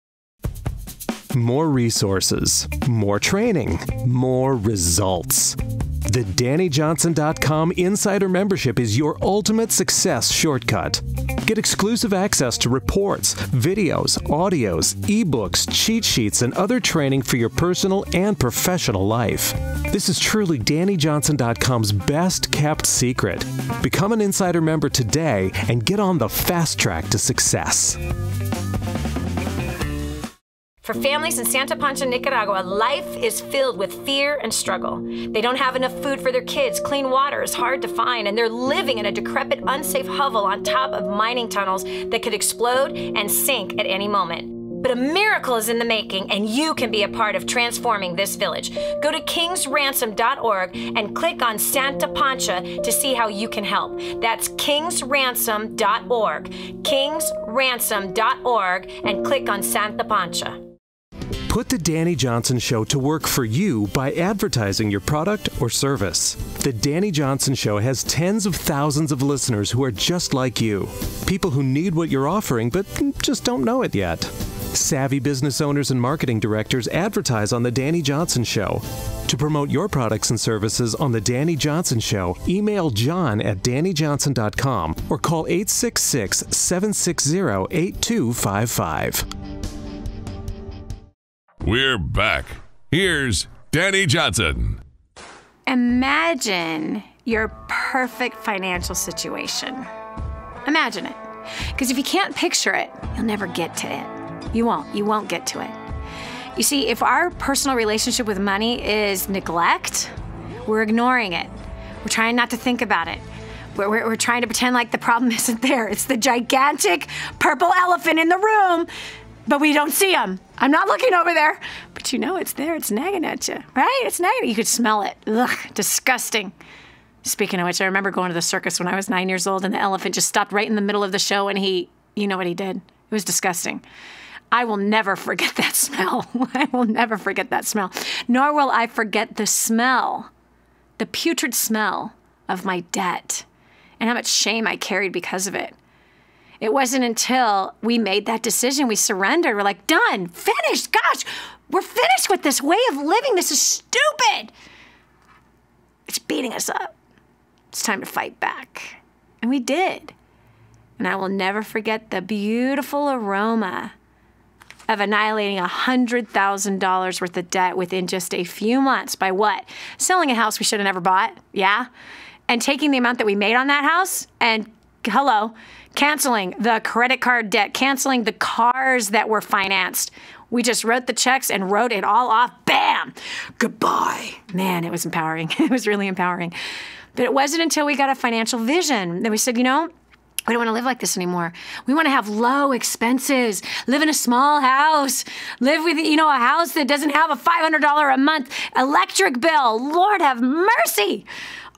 More resources, more training, more results. The DaniJohnson.com Insider Membership is your ultimate success shortcut. Get exclusive access to reports, videos, audios, ebooks, cheat sheets, and other training for your personal and professional life. This is truly DaniJohnson.com's best kept secret. Become an Insider member today and get on the fast track to success. For families in Santa Pancha, Nicaragua, life is filled with fear and struggle. They don't have enough food for their kids, clean water is hard to find, and they're living in a decrepit, unsafe hovel on top of mining tunnels that could explode and sink at any moment. But a miracle is in the making, and you can be a part of transforming this village. Go to kingsransom.org and click on Santa Pancha to see how you can help. That's kingsransom.org, kingsransom.org, and click on Santa Pancha. Put the Dani Johnson Show to work for you by advertising your product or service. The Dani Johnson Show has tens of thousands of listeners who are just like you. People who need what you're offering but just don't know it yet. Savvy business owners and marketing directors advertise on The Dani Johnson Show. To promote your products and services on The Dani Johnson Show, email john@danijohnson.com or call 866-760-8255. We're back. Here's Dani Johnson. Imagine your perfect financial situation. Imagine it. Because if you can't picture it, you'll never get to it. You won't get to it. You see, if our personal relationship with money is neglect, we're ignoring it. We're trying not to think about it. We're trying to pretend like the problem isn't there. It's the gigantic purple elephant in the room, but we don't see him. I'm not looking over there, but you know it's there. It's nagging at you, right? It's nagging. You could smell it. Ugh, disgusting. Speaking of which, I remember going to the circus when I was 9 years old, and the elephant just stopped right in the middle of the show, and you know what he did? It was disgusting. I will never forget that smell. I will never forget that smell. Nor will I forget the smell, the putrid smell of my debt and how much shame I carried because of it. It wasn't until we made that decision, we surrendered. We're like, done, finished. Gosh, we're finished with this way of living. This is stupid. It's beating us up. It's time to fight back. And we did. And I will never forget the beautiful aroma of annihilating $100,000 worth of debt within just a few months. By what? Selling a house we should have never bought, yeah? And taking the amount that we made on that house and, canceling the credit card debt, canceling the cars that were financed. We just wrote the checks and wrote it all off. Bam! Goodbye. Man, it was empowering. It was really empowering. But it wasn't until we got a financial vision that we said, we don't want to live like this anymore. We want to have low expenses, live in a small house, live with, a house that doesn't have a $500 a month electric bill. Lord have mercy.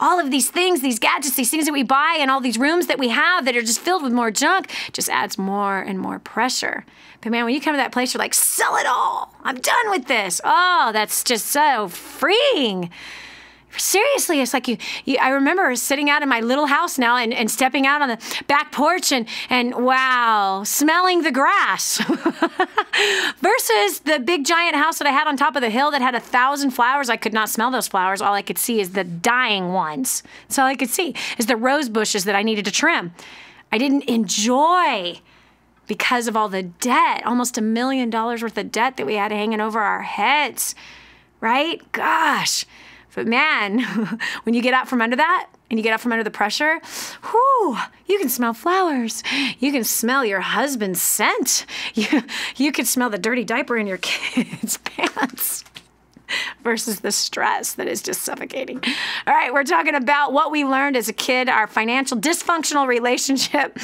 All of these things, these gadgets, these things that we buy and all these rooms that we have that are just filled with more junk just adds more and more pressure. But man, when you come to that place, you're like, sell it all. I'm done with this. Oh, that's just so freeing. Seriously, it's like I remember sitting out in my little house now and stepping out on the back porch and wow, smelling the grass versus the big giant house that I had on top of the hill that had 1,000 flowers. I could not smell those flowers. All I could see is the dying ones. That's all I could see is the rose bushes that I needed to trim. I didn't enjoy because of all the debt, almost $1 million worth of debt that we had hanging over our heads, right? Gosh. But man, when you get out from under that and you get out from under the pressure, whew, you can smell flowers. You can smell your husband's scent. You can smell the dirty diaper in your kids' pants versus the stress that is just suffocating. All right, we're talking about what we learned as a kid, our financial dysfunctional relationship,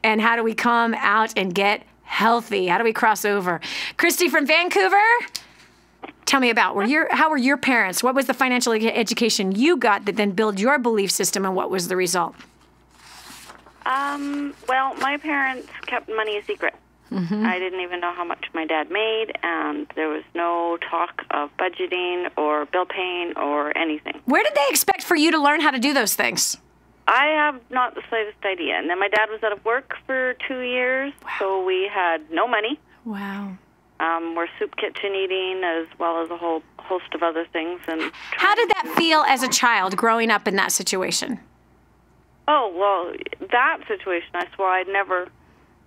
and how do we come out and get healthy? How do we cross over? Christy from Vancouver. Tell me about how were your parents? What was the financial education you got that then built your belief system, and what was the result? Well, my parents kept money a secret. Mm-hmm. I didn't even know how much my dad made, and there was no talk of budgeting or bill paying or anything. Where did they expect for you to learn how to do those things? I have not the slightest idea. And then my dad was out of work for 2 years, wow. So we had no money. Wow. We're soup kitchen eating as well as a whole host of other things. And how did that feel as a child growing up in that situation? Oh, well, that situation I swore I'd never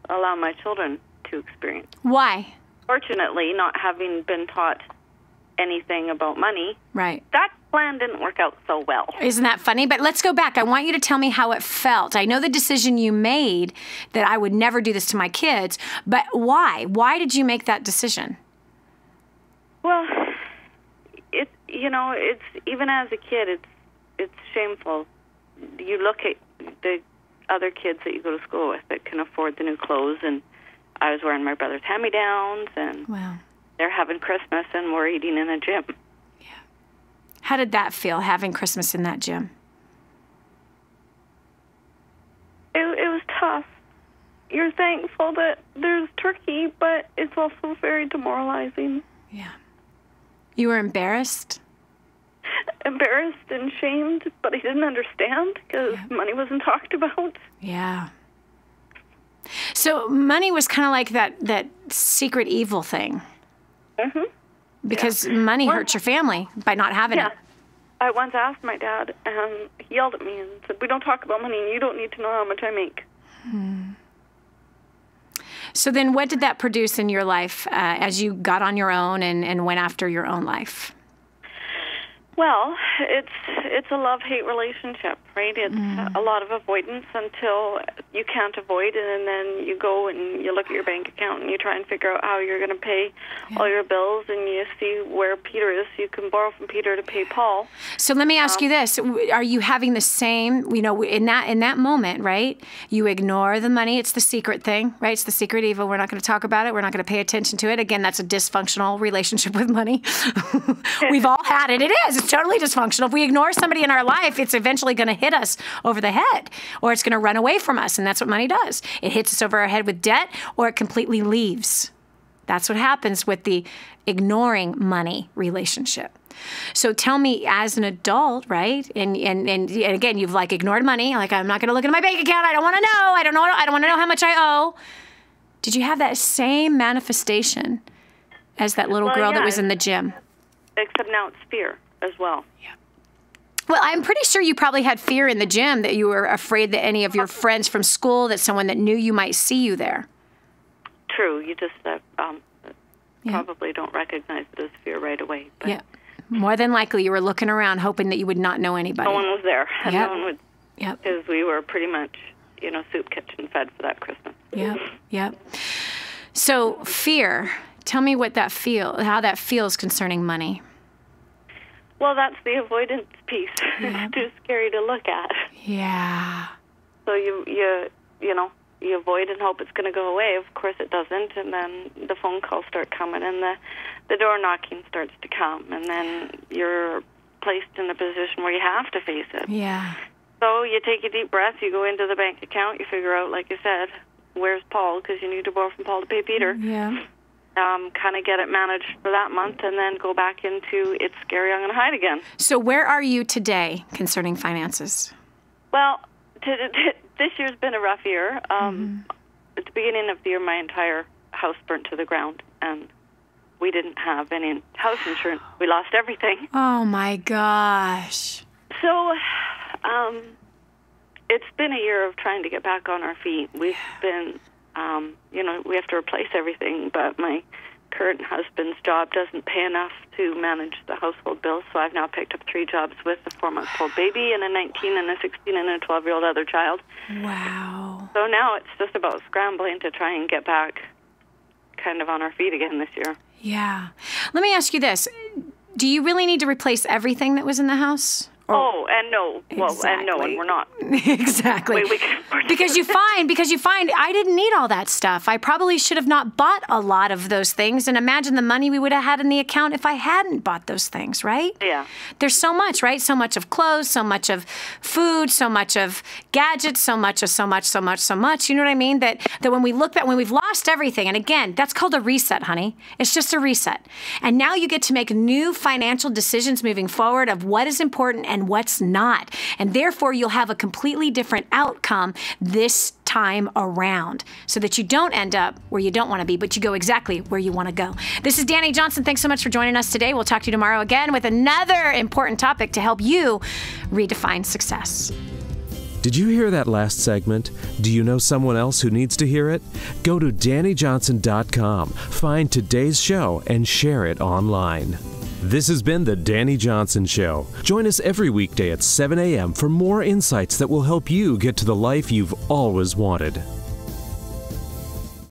allow my children to experience. Why? Fortunately, not having been taught anything about money, right? That plan didn't work out so well. Isn't that funny? But let's go back. I want you to tell me how it felt. I know the decision you made that I would never do this to my kids, but why? Why did you make that decision? Well, it's even as a kid, it's shameful. You look at the other kids that you go to school with that can afford the new clothes, and I was wearing my brother's hand-me-downs, and they're having Christmas, and we're eating in a gym. Yeah. How did that feel, having Christmas in that gym? It was tough. You're thankful that there's turkey, but it's also very demoralizing. Yeah. You were embarrassed? Embarrassed and shamed, but I didn't understand because money wasn't talked about. Yeah. So money was kind of like that secret evil thing. Mm-hmm. Because money hurts your family by not having it. I once asked my dad, and he yelled at me and said, "We don't talk about money, and you don't need to know how much I make." So then what did that produce in your life as you got on your own and went after your own life? Well, it's a love-hate relationship, right? It's a lot of avoidance until you can't avoid it, and then you go and you look at your bank account and you try and figure out how you're going to pay all your bills, and you see where Peter is. You can borrow from Peter to pay Paul. So let me ask you this. Are you having the same, in that moment, right? You ignore the money. It's the secret thing, right? It's the secret evil. We're not going to talk about it. We're not going to pay attention to it. Again, that's a dysfunctional relationship with money. We've all had it. It is. It's totally dysfunctional. If we ignore somebody in our life, it's eventually going to hit us over the head, or it's going to run away from us, and that's what money does. It hits us over our head with debt, or it completely leaves. That's what happens with the ignoring money relationship. So tell me, as an adult, right? And again, you've ignored money. I'm not going to look at my bank account. I don't want to know. I don't want to know how much I owe. Did you have that same manifestation as that little girl that was in the gym? Except now it's fear as well. Yeah. Well, I'm pretty sure you probably had fear in the gym, that you were afraid that any of your friends from school, that someone that knew you might see you there. True. You just probably don't recognize it as fear right away. But yeah. More than likely, you were looking around hoping that you would not know anybody. No one was there. Yep. No one would. Yep. Because we were pretty much, soup kitchen fed for that Christmas. Yep. Yep. So fear. Tell me how that feels concerning money. Well, that's the avoidance piece. Yeah. It's too scary to look at. Yeah. So you avoid and hope it's going to go away. Of course it doesn't, and then the phone calls start coming, and the door knocking starts to come, and then you're placed in a position where you have to face it. Yeah. So you take a deep breath, you go into the bank account, you figure out, like you said, where's Paul, because you need to borrow from Paul to pay Peter. Yeah. Kind of get it managed for that month, and then go back into it's scary, I'm going to hide again. So where are you today concerning finances? Well, this year's been a rough year. At the beginning of the year, my entire house burnt to the ground, and we didn't have any house insurance. We lost everything. Oh, my gosh. So it's been a year of trying to get back on our feet. We've been... we have to replace everything, but my current husband's job doesn't pay enough to manage the household bills, so I've now picked up 3 jobs with a 4-month-old baby and a 19 and a 16 and a 12-year-old other child. Wow. So now it's just about scrambling to try and get back kind of on our feet again this year. Yeah. Let me ask you this. Do you really need to replace everything that was in the house? And no. Well, exactly. And no, and we're not. Exactly. Because you find I didn't need all that stuff. I probably should have not bought a lot of those things, and imagine the money we would have had in the account if I hadn't bought those things, right? Yeah. There's so much, right? So much of clothes, so much of food, so much of gadgets, so much of so much. You know what I mean? That when we've lost everything, and again, that's called a reset, honey. It's just a reset. And now you get to make new financial decisions moving forward of what is important and what's not. And therefore, you'll have a completely different outcome this time around, so that you don't end up where you don't want to be, but you go exactly where you want to go. This is Dani Johnson. Thanks so much for joining us today. We'll talk to you tomorrow again with another important topic to help you redefine success. Did you hear that last segment? Do you know someone else who needs to hear it? Go to DaniJohnson.com, find today's show, and share it online. This has been The Dani Johnson Show. Join us every weekday at 7 a.m. for more insights that will help you get to the life you've always wanted.